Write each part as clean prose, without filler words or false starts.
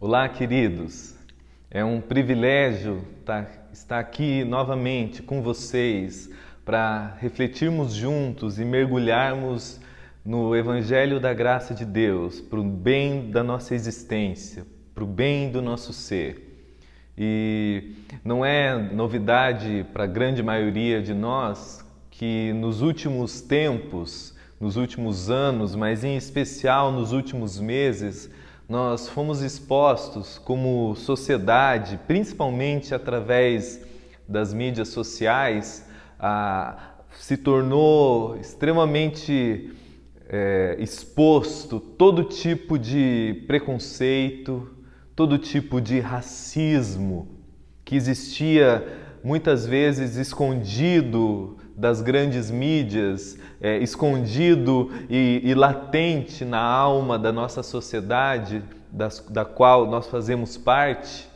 Olá, queridos. É um privilégio estar aqui novamente com vocês para refletirmos juntos e mergulharmos no Evangelho da Graça de Deus, para o bem da nossa existência, para o bem do nosso ser. E não é novidade para a grande maioria de nós que nos últimos tempos, nos últimos anos, mas em especial nos últimos meses, nós fomos expostos como sociedade, principalmente através das mídias sociais, se tornou extremamente exposto todo tipo de preconceito, todo tipo de racismo que existia muitas vezes escondido das grandes mídias, escondido e latente na alma da nossa sociedade, da qual nós fazemos parte,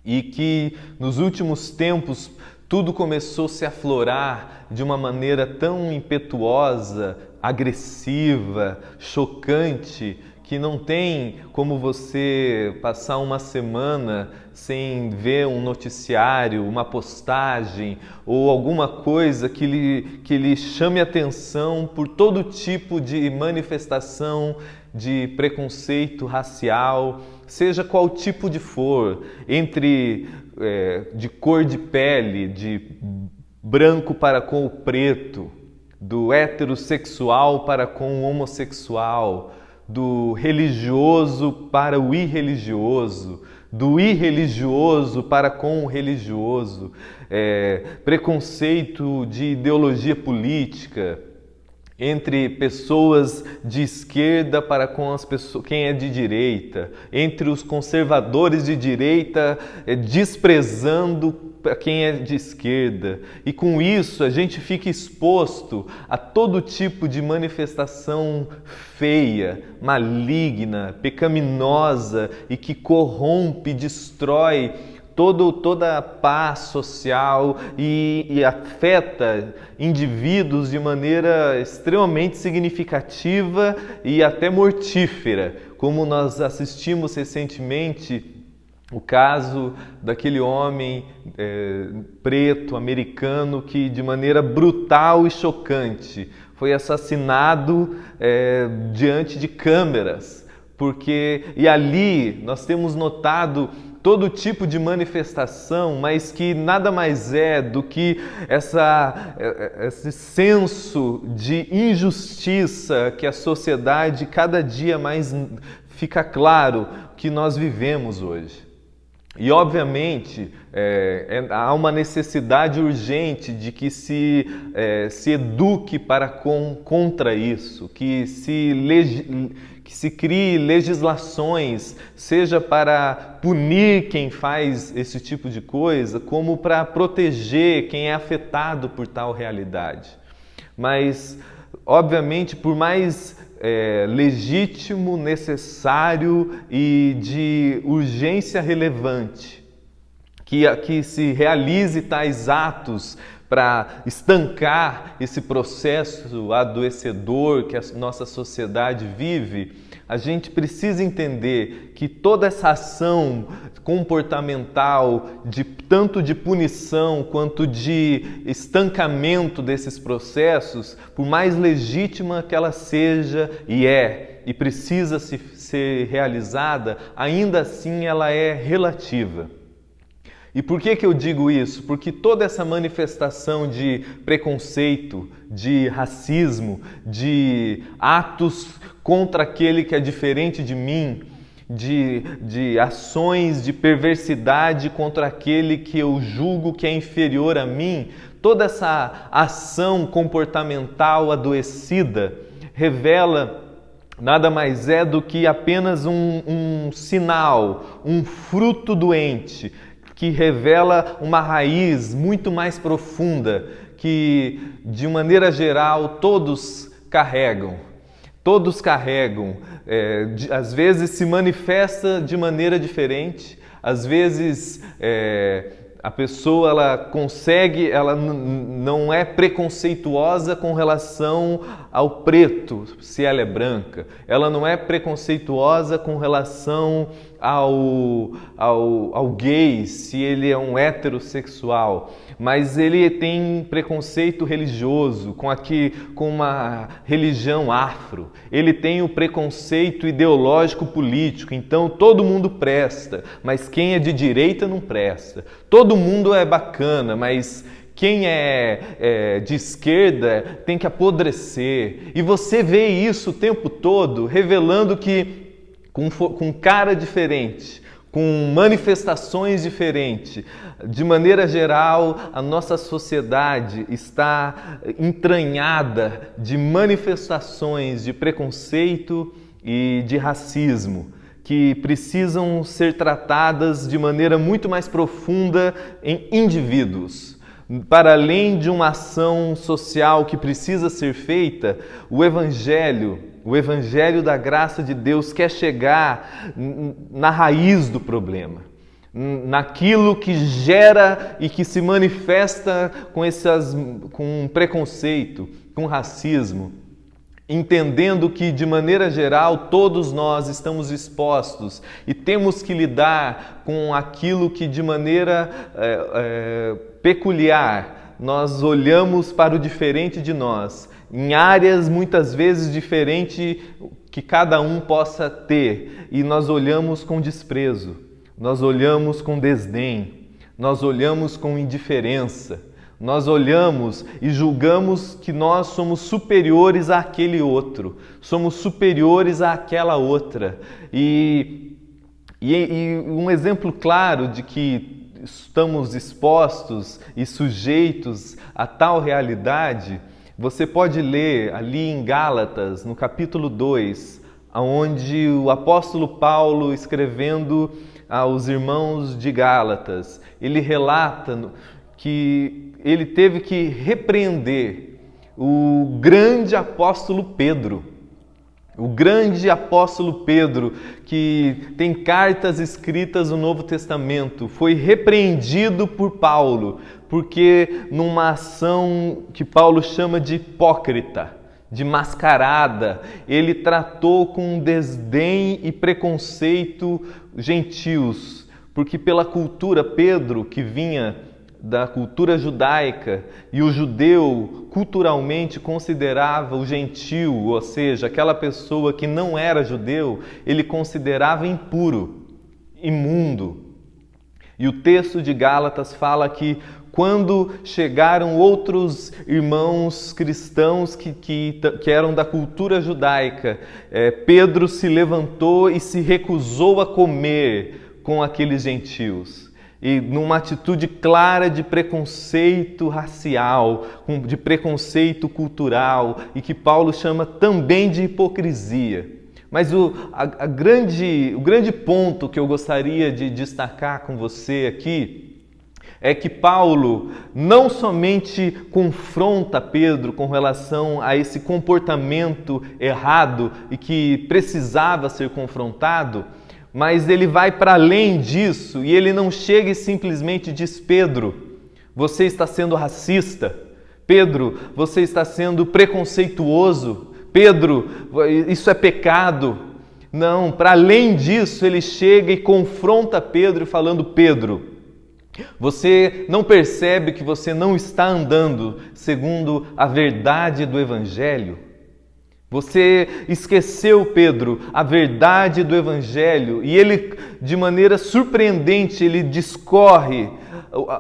e que nos últimos tempos tudo começou a se aflorar de uma maneira tão impetuosa, agressiva, chocante, que não tem como você passar uma semana sem ver um noticiário, uma postagem ou alguma coisa que lhe chame atenção por todo tipo de manifestação de preconceito racial, seja qual tipo de for, de cor de pele, de branco para com o preto, do heterossexual para com o homossexual, do religioso para o irreligioso, do irreligioso para com o religioso, preconceito de ideologia política, entre pessoas de esquerda para com as pessoas, quem é de direita, entre os conservadores de direita desprezando quem é de esquerda. E com isso a gente fica exposto a todo tipo de manifestação feia, maligna, pecaminosa e que corrompe, destrói toda a paz social e afeta indivíduos de maneira extremamente significativa e até mortífera, como nós assistimos recentemente o caso daquele homem preto, americano, que de maneira brutal e chocante foi assassinado diante de câmeras, e ali nós temos notado todo tipo de manifestação, mas que nada mais é do que esse senso de injustiça que a sociedade cada dia mais fica claro que nós vivemos hoje. E, obviamente, há uma necessidade urgente de que se eduque contra isso, que se crie legislações, seja para punir quem faz esse tipo de coisa, como para proteger quem é afetado por tal realidade. Mas, obviamente, por mais legítimo, necessário e de urgência relevante que se realize tais atos para estancar esse processo adoecedor que a nossa sociedade vive, a gente precisa entender que toda essa ação comportamental, tanto de punição quanto de estancamento desses processos, por mais legítima que ela seja e precisa ser realizada, ainda assim ela é relativa. E por que eu digo isso? Porque toda essa manifestação de preconceito, de racismo, de atos contra aquele que é diferente de mim, de ações de perversidade contra aquele que eu julgo que é inferior a mim, toda essa ação comportamental adoecida revela nada mais é do que apenas um sinal, um fruto doente, que revela uma raiz muito mais profunda que, de maneira geral, todos carregam. Às vezes se manifesta de maneira diferente, às vezes a pessoa ela não é preconceituosa com relação ao preto, se ela é branca. Ela não é preconceituosa com relação ao gay, se ele é um heterossexual. Mas ele tem preconceito religioso com uma religião afro. Ele tem o preconceito ideológico político. Então todo mundo presta, mas quem é de direita não presta. Todo mundo é bacana, mas quem é de esquerda tem que apodrecer. E você vê isso o tempo todo, revelando que com cara diferente, com manifestações diferentes, de maneira geral, a nossa sociedade está entranhada de manifestações de preconceito e de racismo, que precisam ser tratadas de maneira muito mais profunda em indivíduos. Para além de uma ação social que precisa ser feita, o Evangelho da graça de Deus quer chegar na raiz do problema, naquilo que gera e que se manifesta com preconceito, com racismo, entendendo que, de maneira geral, todos nós estamos expostos e temos que lidar com aquilo que, de maneira peculiar, nós olhamos para o diferente de nós, em áreas muitas vezes diferentes que cada um possa ter, e nós olhamos com desprezo, nós olhamos com desdém, nós olhamos com indiferença, nós olhamos e julgamos que nós somos superiores àquele outro, somos superiores àquela outra. E um exemplo claro de que estamos expostos e sujeitos a tal realidade, você pode ler ali em Gálatas, no capítulo 2, onde o apóstolo Paulo, escrevendo aos irmãos de Gálatas, ele relata que ele teve que repreender o grande apóstolo Pedro. O grande apóstolo Pedro, que tem cartas escritas no Novo Testamento, foi repreendido por Paulo, porque numa ação que Paulo chama de hipócrita, de mascarada, ele tratou com desdém e preconceito gentios, porque pela cultura, Pedro, que vinha da cultura judaica, e o judeu culturalmente considerava o gentio, ou seja, aquela pessoa que não era judeu, ele considerava impuro, imundo. E o texto de Gálatas fala que quando chegaram outros irmãos cristãos que eram da cultura judaica, Pedro se levantou e se recusou a comer com aqueles gentios. E numa atitude clara de preconceito racial, de preconceito cultural, e que Paulo chama também de hipocrisia. Mas o grande ponto que eu gostaria de destacar com você aqui é que Paulo não somente confronta Pedro com relação a esse comportamento errado e que precisava ser confrontado, mas ele vai para além disso e ele não chega e simplesmente diz: Pedro, você está sendo racista. Pedro, você está sendo preconceituoso. Pedro, isso é pecado. Não, para além disso, ele chega e confronta Pedro falando: Pedro, você não percebe que você não está andando segundo a verdade do Evangelho? Você esqueceu, Pedro, a verdade do Evangelho, e ele, de maneira surpreendente, ele discorre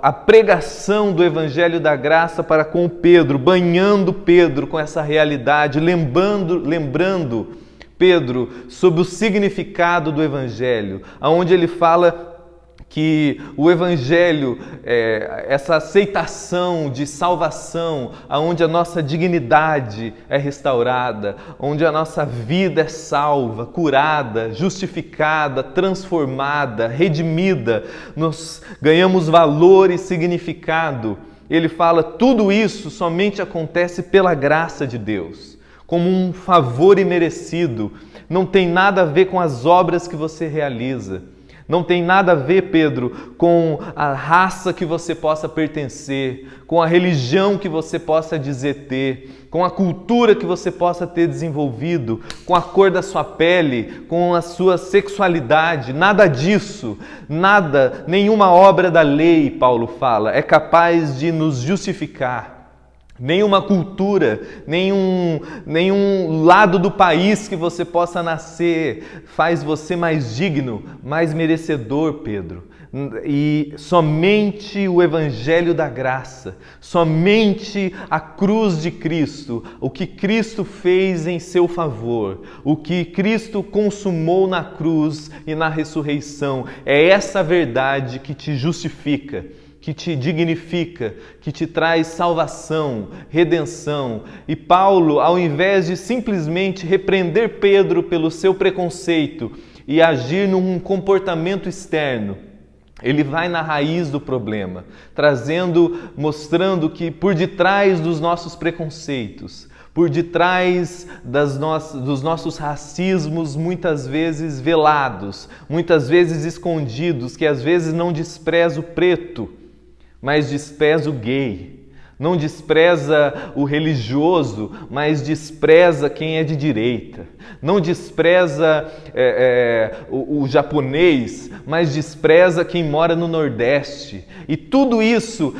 a pregação do Evangelho da Graça para com Pedro, banhando Pedro com essa realidade, lembrando Pedro sobre o significado do Evangelho, onde ele fala que o Evangelho, essa aceitação de salvação, onde a nossa dignidade é restaurada, onde a nossa vida é salva, curada, justificada, transformada, redimida, nós ganhamos valor e significado. Ele fala, tudo isso somente acontece pela graça de Deus, como um favor imerecido, não tem nada a ver com as obras que você realiza. Não tem nada a ver, Pedro, com a raça que você possa pertencer, com a religião que você possa dizer ter, com a cultura que você possa ter desenvolvido, com a cor da sua pele, com a sua sexualidade. Nada disso, nada, nenhuma obra da lei, Paulo fala, é capaz de nos justificar. Nenhuma cultura, nenhum lado do país que você possa nascer faz você mais digno, mais merecedor, Pedro. E somente o Evangelho da Graça, somente a cruz de Cristo, o que Cristo fez em seu favor, o que Cristo consumou na cruz e na ressurreição, é essa verdade que te justifica, que te dignifica, que te traz salvação, redenção. E Paulo, ao invés de simplesmente repreender Pedro pelo seu preconceito e agir num comportamento externo, ele vai na raiz do problema, mostrando que por detrás dos nossos preconceitos, por detrás dos nossos racismos muitas vezes velados, muitas vezes escondidos, que às vezes não despreza o preto, mas despreza o gay. Não despreza o religioso, mas despreza quem é de direita. Não despreza o japonês, mas despreza quem mora no Nordeste. E tudo isso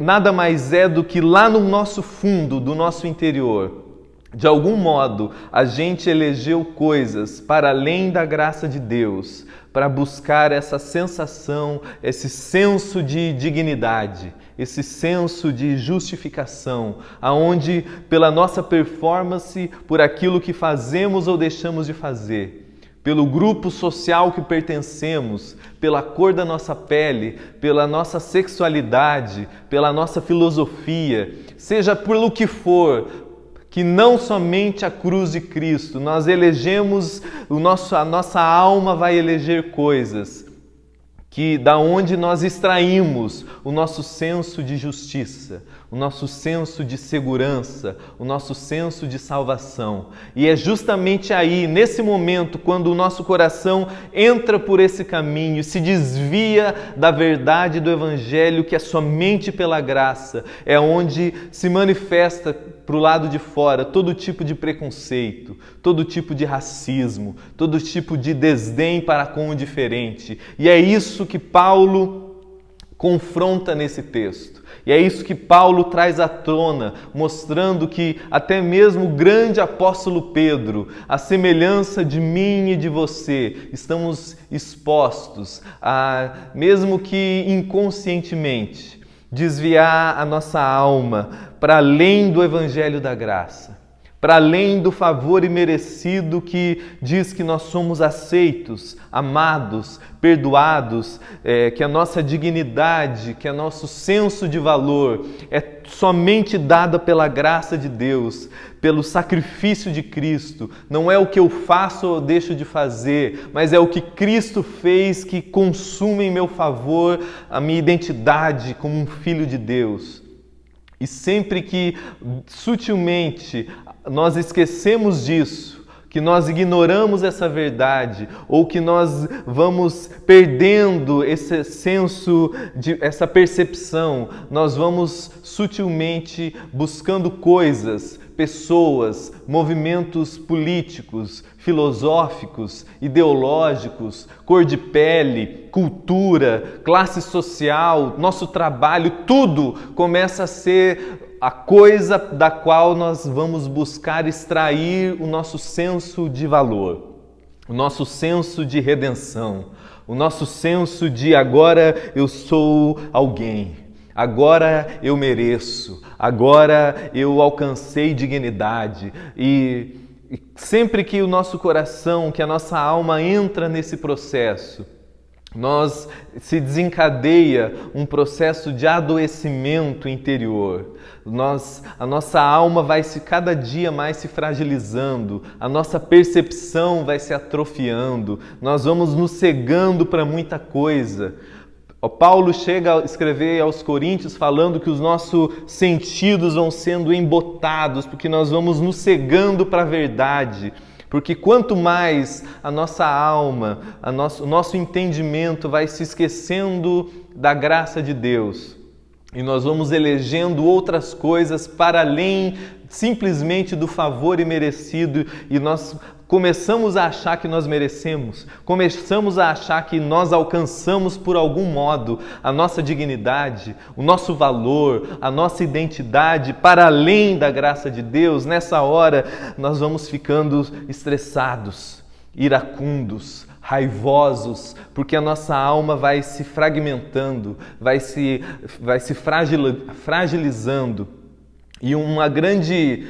nada mais é do que lá no nosso fundo, do nosso interior. De algum modo, a gente elegeu coisas para além da graça de Deus, para buscar essa sensação, esse senso de dignidade, esse senso de justificação, aonde pela nossa performance, por aquilo que fazemos ou deixamos de fazer, pelo grupo social que pertencemos, pela cor da nossa pele, pela nossa sexualidade, pela nossa filosofia, seja pelo que for, que não somente a cruz de Cristo, nós elegemos, a nossa alma vai eleger coisas que da onde nós extraímos o nosso senso de justiça, o nosso senso de segurança, o nosso senso de salvação. E é justamente aí, nesse momento, quando o nosso coração entra por esse caminho, se desvia da verdade do Evangelho, que é somente pela graça, é onde se manifesta para o lado de fora todo tipo de preconceito, todo tipo de racismo, todo tipo de desdém para com o diferente. E é isso que Paulo confronta nesse texto. E é isso que Paulo traz à tona, mostrando que até mesmo o grande apóstolo Pedro, a semelhança de mim e de você, estamos expostos a, mesmo que inconscientemente, desviar a nossa alma para além do Evangelho da Graça, para além do favor imerecido que diz que nós somos aceitos, amados, perdoados, que a nossa dignidade, que o nosso senso de valor é somente dada pela graça de Deus, pelo sacrifício de Cristo. Não é o que eu faço ou deixo de fazer, mas é o que Cristo fez que consuma em meu favor a minha identidade como um filho de Deus. E sempre que sutilmente nós esquecemos disso, que nós ignoramos essa verdade, ou que nós vamos perdendo esse senso, essa percepção, nós vamos sutilmente buscando coisas, pessoas, movimentos políticos, filosóficos, ideológicos, cor de pele, cultura, classe social, nosso trabalho, tudo começa a ser a coisa da qual nós vamos buscar extrair o nosso senso de valor, o nosso senso de redenção, o nosso senso de agora eu sou alguém, agora eu mereço, agora eu alcancei dignidade. E sempre que o nosso coração, que a nossa alma entra nesse processo, se desencadeia um processo de adoecimento interior. A nossa alma vai cada dia mais se fragilizando, a nossa percepção vai se atrofiando, nós vamos nos cegando para muita coisa. O Paulo chega a escrever aos Coríntios falando que os nossos sentidos vão sendo embotados, porque nós vamos nos cegando para a verdade, Porque quanto mais a nossa alma, o nosso entendimento vai se esquecendo da graça de Deus, e nós vamos elegendo outras coisas para além simplesmente do favor imerecido, e nós começamos a achar que nós merecemos, começamos a achar que nós alcançamos por algum modo a nossa dignidade, o nosso valor, a nossa identidade para além da graça de Deus. Nessa hora nós vamos ficando estressados, iracundos, raivosos, porque a nossa alma vai se fragmentando, vai se fragilizando. E um grande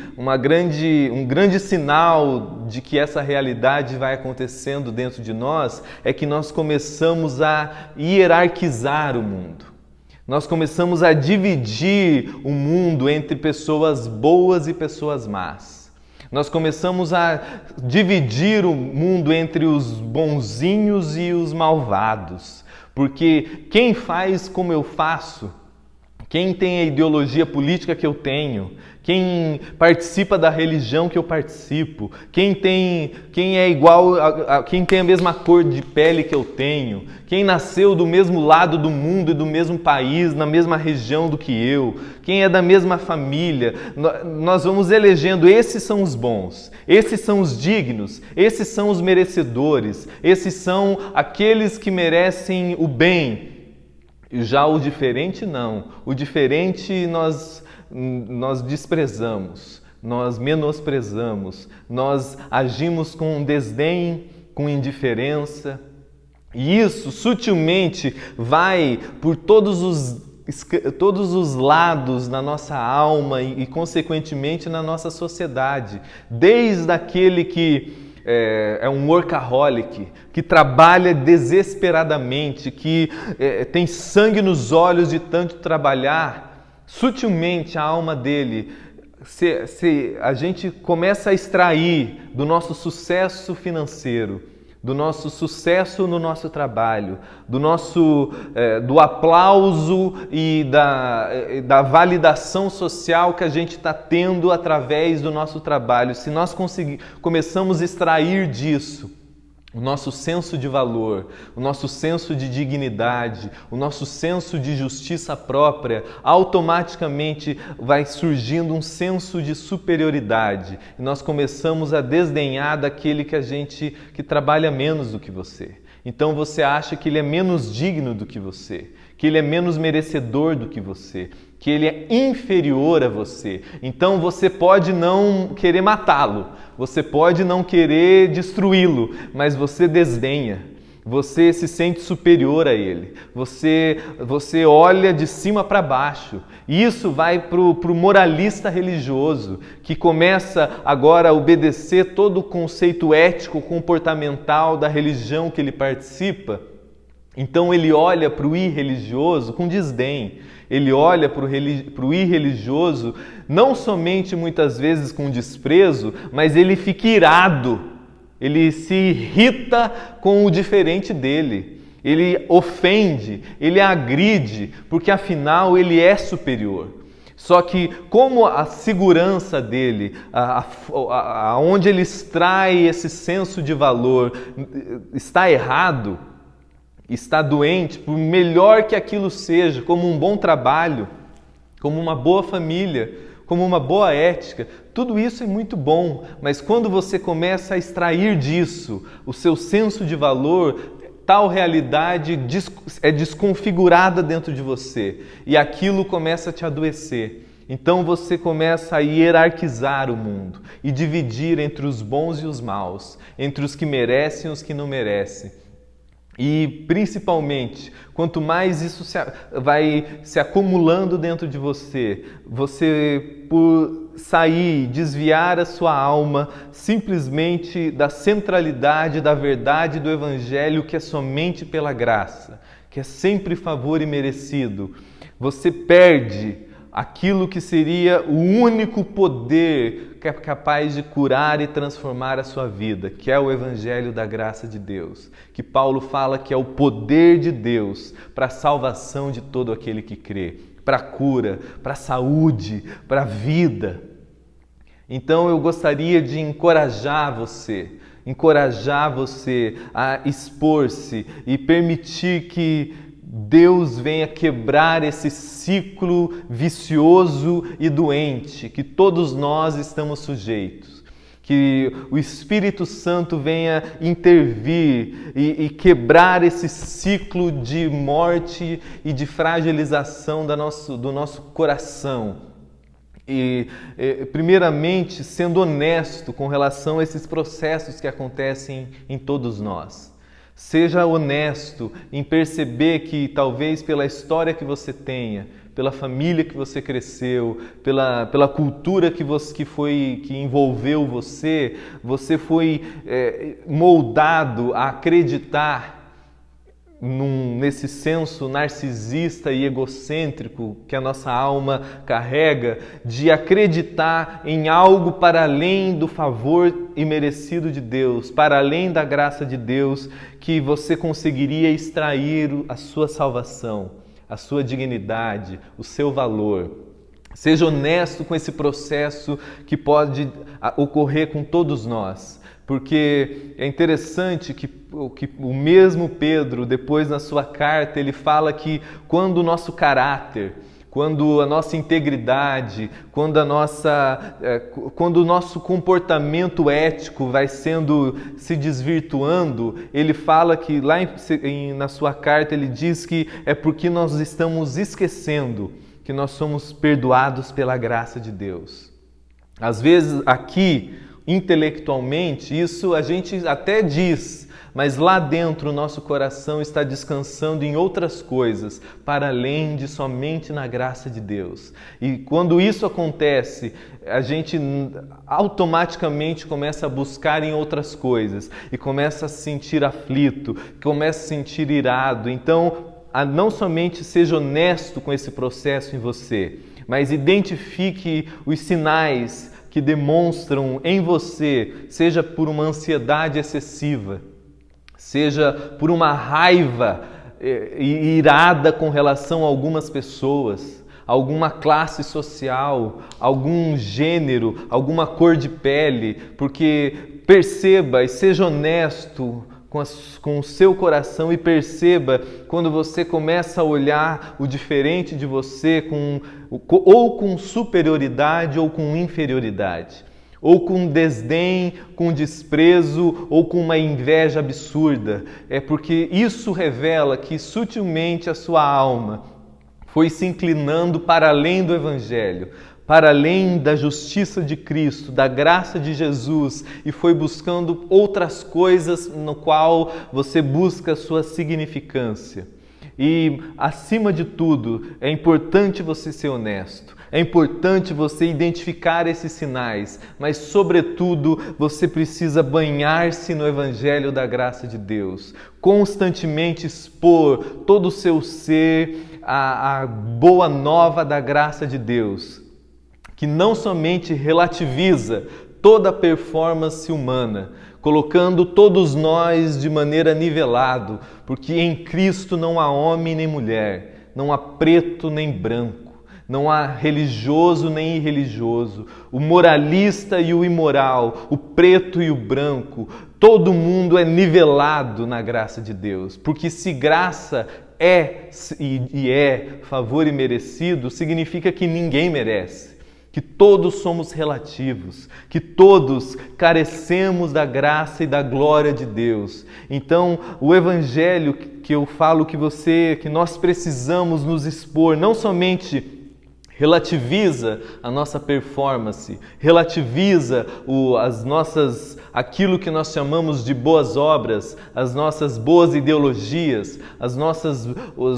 sinal de que essa realidade vai acontecendo dentro de nós é que nós começamos a hierarquizar o mundo. Nós começamos a dividir o mundo entre pessoas boas e pessoas más. Nós começamos a dividir o mundo entre os bonzinhos e os malvados. Porque quem faz como eu faço, quem tem a ideologia política que eu tenho, quem participa da religião que eu participo, quem é igual, quem tem a mesma cor de pele que eu tenho, quem nasceu do mesmo lado do mundo e do mesmo país, na mesma região do que eu, quem é da mesma família, nós vamos elegendo, esses são os bons, esses são os dignos, esses são os merecedores, esses são aqueles que merecem o bem. Já o diferente não. O diferente nós desprezamos, nós menosprezamos, nós agimos com desdém, com indiferença. E isso sutilmente vai por todos os lados na nossa alma e consequentemente na nossa sociedade. Desde aquele que é um workaholic, que trabalha desesperadamente, que tem sangue nos olhos de tanto trabalhar, sutilmente a alma dele, a gente começa a extrair do nosso sucesso financeiro, do nosso sucesso no nosso trabalho, do aplauso e da validação social que a gente está tendo através do nosso trabalho. Se nós começamos a extrair disso o nosso senso de valor, o nosso senso de dignidade, o nosso senso de justiça própria, automaticamente vai surgindo um senso de superioridade. E nós começamos a desdenhar daquele que trabalha menos do que você. Então você acha que ele é menos digno do que você, que ele é menos merecedor do que você, que ele é inferior a você. Então você pode não querer matá-lo, você pode não querer destruí-lo, mas você desdenha, você se sente superior a ele, você olha de cima para baixo. E isso vai para o moralista religioso, que começa agora a obedecer todo o conceito ético, comportamental da religião que ele participa. Então ele olha para o irreligioso com desdém, ele olha para o irreligioso não somente muitas vezes com desprezo, mas ele fica irado, ele se irrita com o diferente dele, ele ofende, ele agride, porque afinal ele é superior. Só que como a segurança dele, onde ele extrai esse senso de valor está errado, está doente, por melhor que aquilo seja, como um bom trabalho, como uma boa família, como uma boa ética, tudo isso é muito bom, mas quando você começa a extrair disso o seu senso de valor, tal realidade é desconfigurada dentro de você e aquilo começa a te adoecer. Então você começa a hierarquizar o mundo e dividir entre os bons e os maus, entre os que merecem e os que não merecem. E, principalmente, quanto mais isso vai se acumulando dentro de você, por sair, desviar a sua alma simplesmente da centralidade, da verdade do Evangelho, que é somente pela graça, que é sempre favor imerecido, você perde aquilo que seria o único poder que é capaz de curar e transformar a sua vida, que é o Evangelho da graça de Deus, que Paulo fala que é o poder de Deus para a salvação de todo aquele que crê, para a cura, para a saúde, para a vida. Então eu gostaria de encorajar você a expor-se e permitir que Deus venha quebrar esse ciclo vicioso e doente que todos nós estamos sujeitos. Que o Espírito Santo venha intervir e quebrar esse ciclo de morte e de fragilização do nosso coração. Primeiramente, sendo honesto com relação a esses processos que acontecem em todos nós. Seja honesto em perceber que talvez pela história que você tenha, pela família que você cresceu, pela cultura que envolveu você, você foi moldado a acreditar nesse senso narcisista e egocêntrico que a nossa alma carrega, de acreditar em algo para além do favor imerecido de Deus, para além da graça de Deus, que você conseguiria extrair a sua salvação, a sua dignidade, o seu valor. Seja honesto com esse processo que pode ocorrer com todos nós. Porque é interessante que o mesmo Pedro, depois na sua carta, ele fala que quando o nosso caráter, quando a nossa integridade, quando o nosso comportamento ético vai se desvirtuando, ele fala que lá na sua carta ele diz que é porque nós estamos esquecendo que nós somos perdoados pela graça de Deus. Às vezes aqui, intelectualmente, isso a gente até diz, mas lá dentro o nosso coração está descansando em outras coisas, para além de somente na graça de Deus. E quando isso acontece, a gente automaticamente começa a buscar em outras coisas e começa a se sentir aflito, começa a se sentir irado. Então, não somente seja honesto com esse processo em você, mas identifique os sinais que demonstram em você, seja por uma ansiedade excessiva, seja por uma raiva irada com relação a algumas pessoas, alguma classe social, algum gênero, alguma cor de pele, porque perceba e seja honesto com o seu coração e perceba quando você começa a olhar o diferente de você ou com superioridade ou com inferioridade, ou com desdém, com desprezo ou com uma inveja absurda. É porque isso revela que sutilmente a sua alma foi se inclinando para além do Evangelho, para além da justiça de Cristo, da graça de Jesus, e foi buscando outras coisas no qual você busca a sua significância. E, acima de tudo, é importante você ser honesto, é importante você identificar esses sinais, mas, sobretudo, você precisa banhar-se no Evangelho da graça de Deus, constantemente expor todo o seu ser à boa nova da graça de Deus, que não somente relativiza toda a performance humana, colocando todos nós de maneira nivelado, porque em Cristo não há homem nem mulher, não há preto nem branco, não há religioso nem irreligioso, o moralista e o imoral, o preto e o branco, todo mundo é nivelado na graça de Deus, porque se graça é favor imerecido, significa que ninguém merece. Que todos somos relativos, que todos carecemos da graça e da glória de Deus. Então, o Evangelho que eu falo que nós precisamos nos expor, não somente relativiza a nossa performance, relativiza aquilo que nós chamamos de boas obras, as nossas boas ideologias, os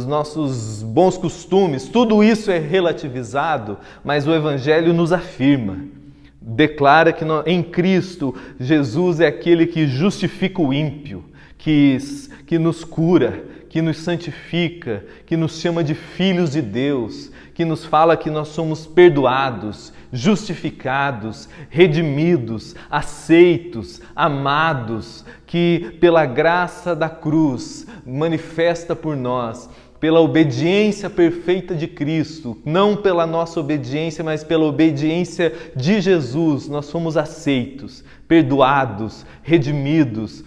nossos bons costumes, tudo isso é relativizado, mas o Evangelho nos afirma, declara que em Cristo Jesus é aquele que justifica o ímpio, que nos cura, que nos santifica, que nos chama de filhos de Deus, que nos fala que nós somos perdoados, justificados, redimidos, aceitos, amados, que pela graça da cruz manifesta por nós pela obediência perfeita de Cristo, não pela nossa obediência, mas pela obediência de Jesus, nós somos aceitos, perdoados, redimidos.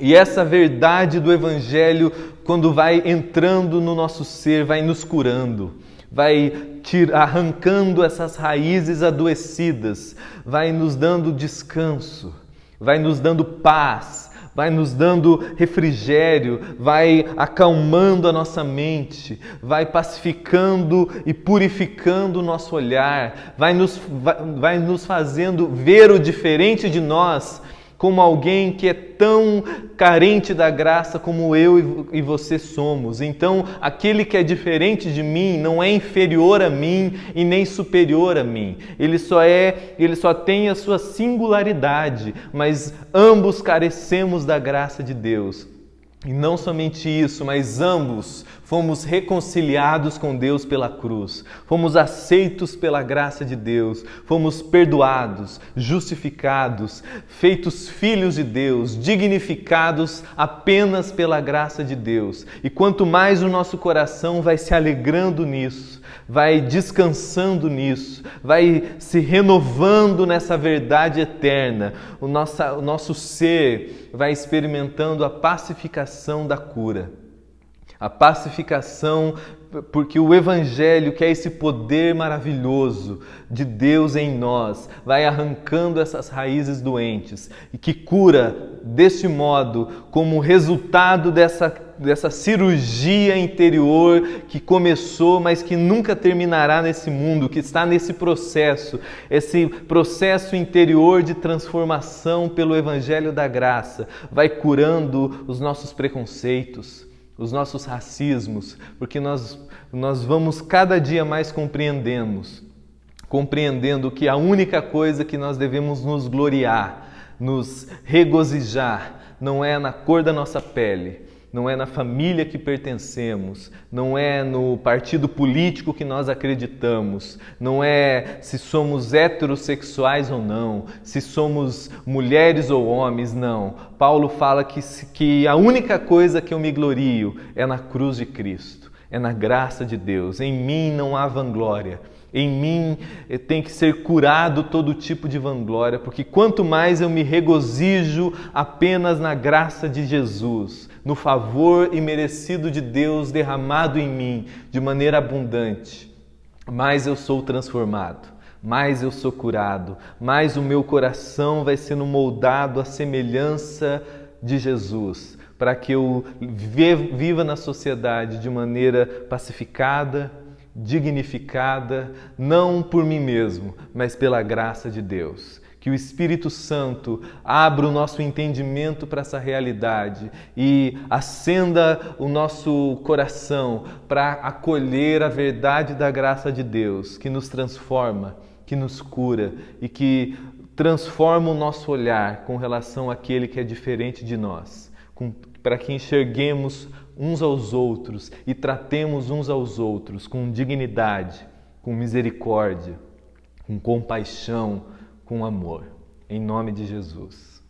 E essa verdade do Evangelho, quando vai entrando no nosso ser, vai nos curando, vai arrancando essas raízes adoecidas, vai nos dando descanso, vai nos dando paz, vai nos dando refrigério, vai acalmando a nossa mente, vai pacificando e purificando o nosso olhar, vai nos fazendo ver o diferente de nós como alguém que é tão carente da graça como eu e você somos. Então, aquele que é diferente de mim não é inferior a mim e nem superior a mim. Ele só tem a sua singularidade, mas ambos carecemos da graça de Deus. E não somente isso, mas ambos fomos reconciliados com Deus pela cruz, fomos aceitos pela graça de Deus, fomos perdoados, justificados, feitos filhos de Deus, dignificados apenas pela graça de Deus. E quanto mais o nosso coração vai se alegrando nisso, vai descansando nisso, vai se renovando nessa verdade eterna, o nosso ser vai experimentando a pacificação da cura. A pacificação, porque o Evangelho, que é esse poder maravilhoso de Deus em nós, vai arrancando essas raízes doentes e que cura deste modo, como resultado dessa cirurgia interior que começou, mas que nunca terminará nesse mundo, que está nesse processo, esse processo interior de transformação pelo Evangelho da Graça, vai curando os nossos preconceitos, os nossos racismos, porque nós vamos cada dia mais compreendendo que a única coisa que nós devemos nos gloriar, nos regozijar, não é na cor da nossa pele, não é na família que pertencemos, não é no partido político que nós acreditamos, não é se somos heterossexuais ou não, se somos mulheres ou homens, não. Paulo fala que a única coisa que eu me glorio é na cruz de Cristo, é na graça de Deus. Em mim não há vanglória. Em mim tem que ser curado todo tipo de vanglória, porque quanto mais eu me regozijo apenas na graça de Jesus, no favor imerecido de Deus derramado em mim de maneira abundante, mais eu sou transformado, mais eu sou curado, mais o meu coração vai sendo moldado à semelhança de Jesus, para que eu viva na sociedade de maneira pacificada, dignificada, não por mim mesmo, mas pela graça de Deus. Que o Espírito Santo abra o nosso entendimento para essa realidade e acenda o nosso coração para acolher a verdade da graça de Deus, que nos transforma, que nos cura e que transforma o nosso olhar com relação àquele que é diferente de nós, para que enxerguemos uns aos outros e tratemos uns aos outros com dignidade, com misericórdia, com compaixão, com amor. Em nome de Jesus.